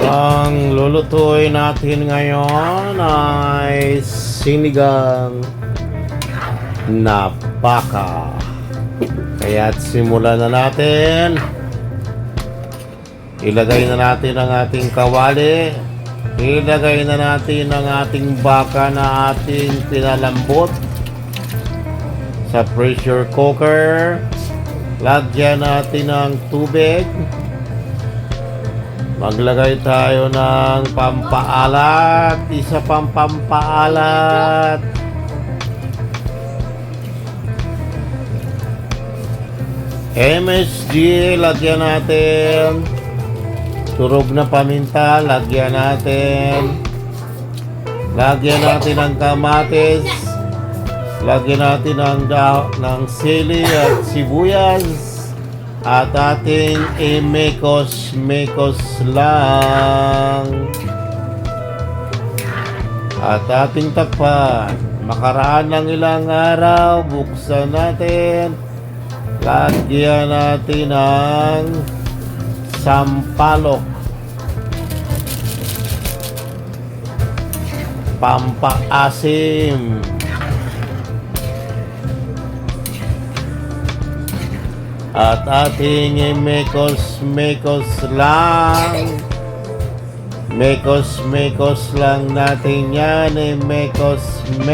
Ang lulutuin natin ngayon ay sinigang na baka. Kaya't simulan na natin. Ilagay na natin ang ating kawali. Ilagay na natin ang ating baka na ating pinalambot sa pressure cooker. Lagyan natin ng tubig. Maglagay tayo ng pampaalat. Isa pang pampaalat. MSG, lagyan natin. Turog na paminta, lagyan natin. Lagyan natin ng kamatis. Lagyan natin ng sili at sibuyas. At ating i-mekos-mekos lang. At ating takpan. Makaraan ng ilang araw, buksan natin. Lagyan natin ng sampalok. Pampaasim. At ating i-mekos-mekos lang. Mekos-mekos lang natin yan. I-mekos-mekos.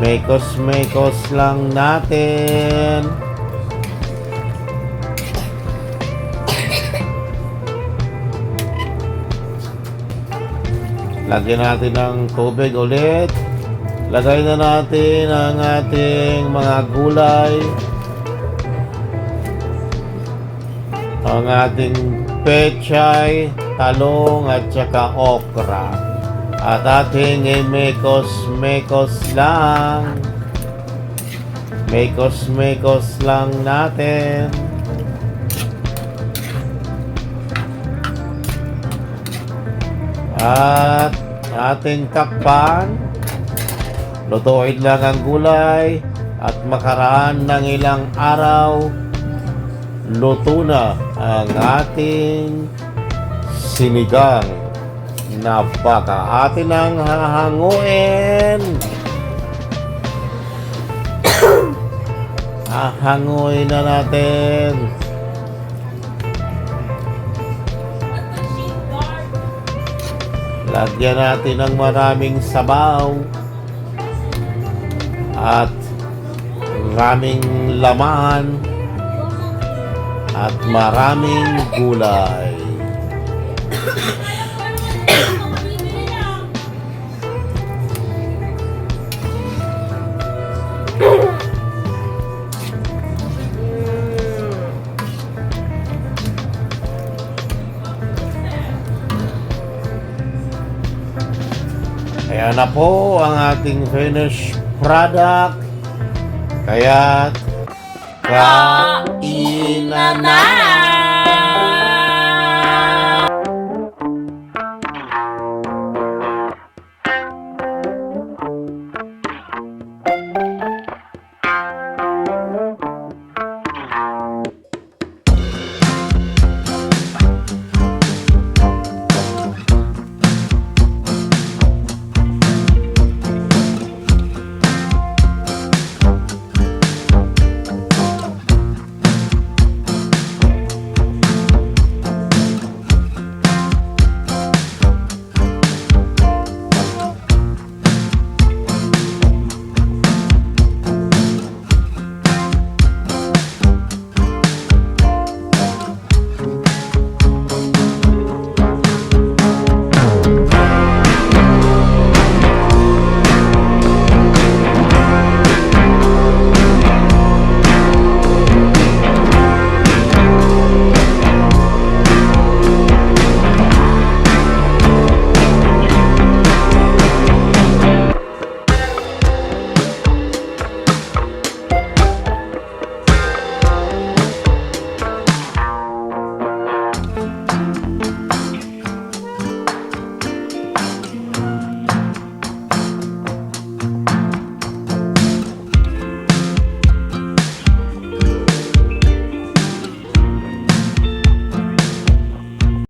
Mekos-mekos lang natin. Lagyan natin ng tubig ulit. Lagay na natin ang ating mga gulay. Ang ating pechay, talong at saka okra. At ating i-mekos-mekos lang. Mekos-mekos lang natin. At ating takpan. Lutuin lang ang gulay at makaraan ng ilang araw, luto na ang ating sinigang na baka. Atin ang hahanguin. Hahanguin na natin. Lagyan natin ng maraming sabaw at maraming laman at maraming gulay. Ayan na po ang ating finished product. Kaya kain na